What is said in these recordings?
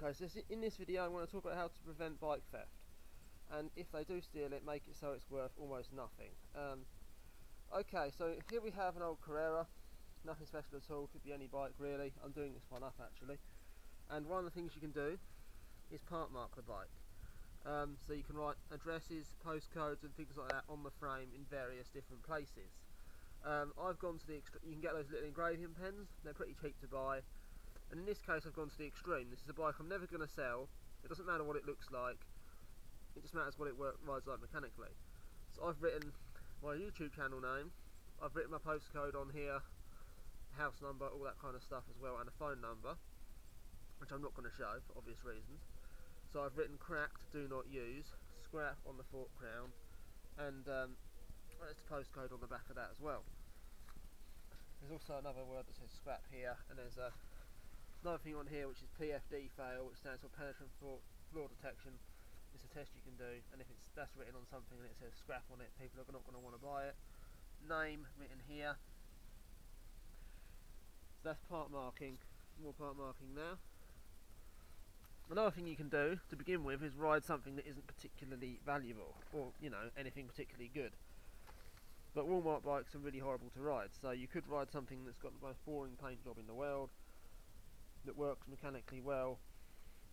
Okay, so in this video I'm going to talk about how to prevent bike theft, and if they do steal it, make it so it's worth almost nothing. Okay, so here we have an old Carrera, nothing special at all, could be any bike really. I'm doing this one up actually, and one of the things you can do is part mark the bike. So you can write addresses, postcodes and things like that on the frame in various different places. I've gone to the you can get those little engraving pens, they're pretty cheap to buy. And in this case I've gone to the extreme. This is a bike I'm never going to sell. It doesn't matter what it looks like, it just matters what it rides like mechanically. So I've written my YouTube channel name, I've written my postcode on here, house number, all that kind of stuff as well, and a phone number, which I'm not going to show for obvious reasons. So I've written cracked, do not use, scrap on the fork crown, and there's the postcode on the back of that as well. There's also another word that says scrap here, and there's another thing on here which is PFD fail, which stands for penetrant floor detection. It's a test you can do, and if that's written on something and it says scrap on it, people are not going to want to buy it. Name written here. So that's part marking. More part marking now. Another thing you can do to begin with is ride something that isn't particularly valuable, or anything particularly good. But Walmart bikes are really horrible to ride, so you could ride something that's got the most boring paint job in the world, that works mechanically well,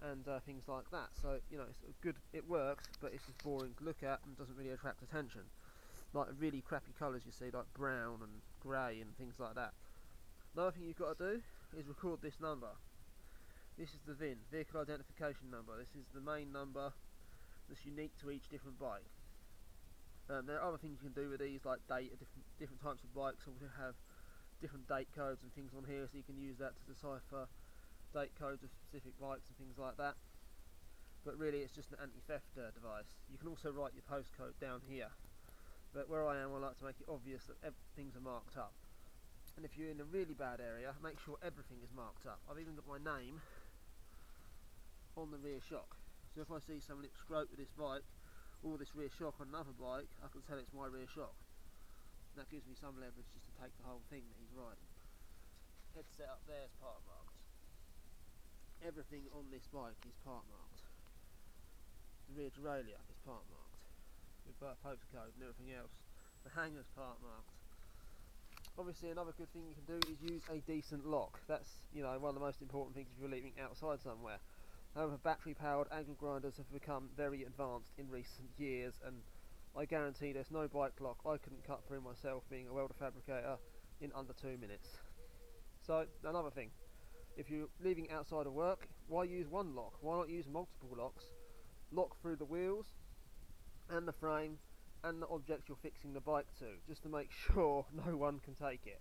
and things like that. So it's good, it works, but it's just boring to look at and doesn't really attract attention. Like really crappy colours you see, like brown and grey and things like that. Another thing you've got to do is record this number. This is the VIN, vehicle identification number. This is the main number that's unique to each different bike. There are other things you can do with these, like date. Different types of bikes also have different date codes and things on here, so you can use that to decipher date codes of specific bikes and things like that. But really it's just an anti-theft device. You can also write your postcode down here, but where I am I like to make it obvious that things are marked up. And if you're in a really bad area, make sure everything is marked up. I've even got my name on the rear shock, so if I see someone scrope with this bike or this rear shock on another bike, I can tell it's my rear shock. That gives me some leverage just to take the whole thing that he's riding. Headset up there is part marked. Everything on this bike is part marked. The rear derailleur is part marked with postcode and everything else. The hanger's part marked. Obviously another good thing you can do is use a decent lock. That's one of the most important things if you're leaving outside somewhere. However, battery powered angle grinders have become very advanced in recent years, and I guarantee there's no bike lock I couldn't cut through myself, being a welder fabricator, in under 2 minutes. So another thing, if you're leaving outside of work, why use one lock? Why not use multiple locks? Lock through the wheels and the frame and the objects you're fixing the bike to, just to make sure no one can take it.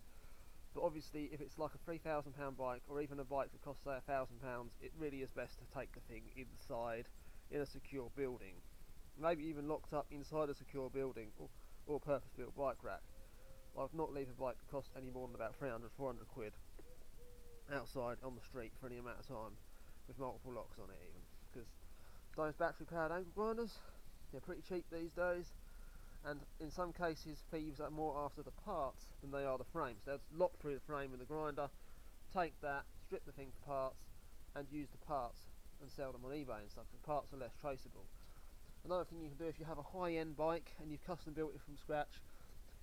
But obviously if it's like a £3,000 bike, or even a bike that costs say £1,000, it really is best to take the thing inside in a secure building, maybe even locked up inside a secure building or purpose-built bike rack. I'd not leave a bike that costs any more than about 300-400 quid outside on the street for any amount of time with multiple locks on it, even because those battery powered angle grinders, they're pretty cheap these days, and in some cases thieves are more after the parts than they are the frames. They'll lock through the frame with the grinder, take that, strip the thing for parts, and use the parts and sell them on eBay and stuff, because parts are less traceable. Another thing you can do if you have a high-end bike and you've custom built it from scratch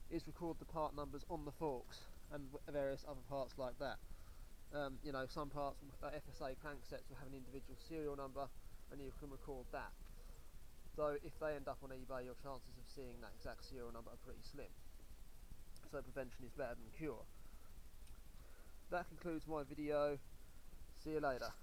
is record the part numbers on the forks and various other parts like that. Some parts, FSA cranksets will have an individual serial number, and you can record that. So if they end up on eBay, your chances of seeing that exact serial number are pretty slim. So prevention is better than cure. That concludes my video. See you later.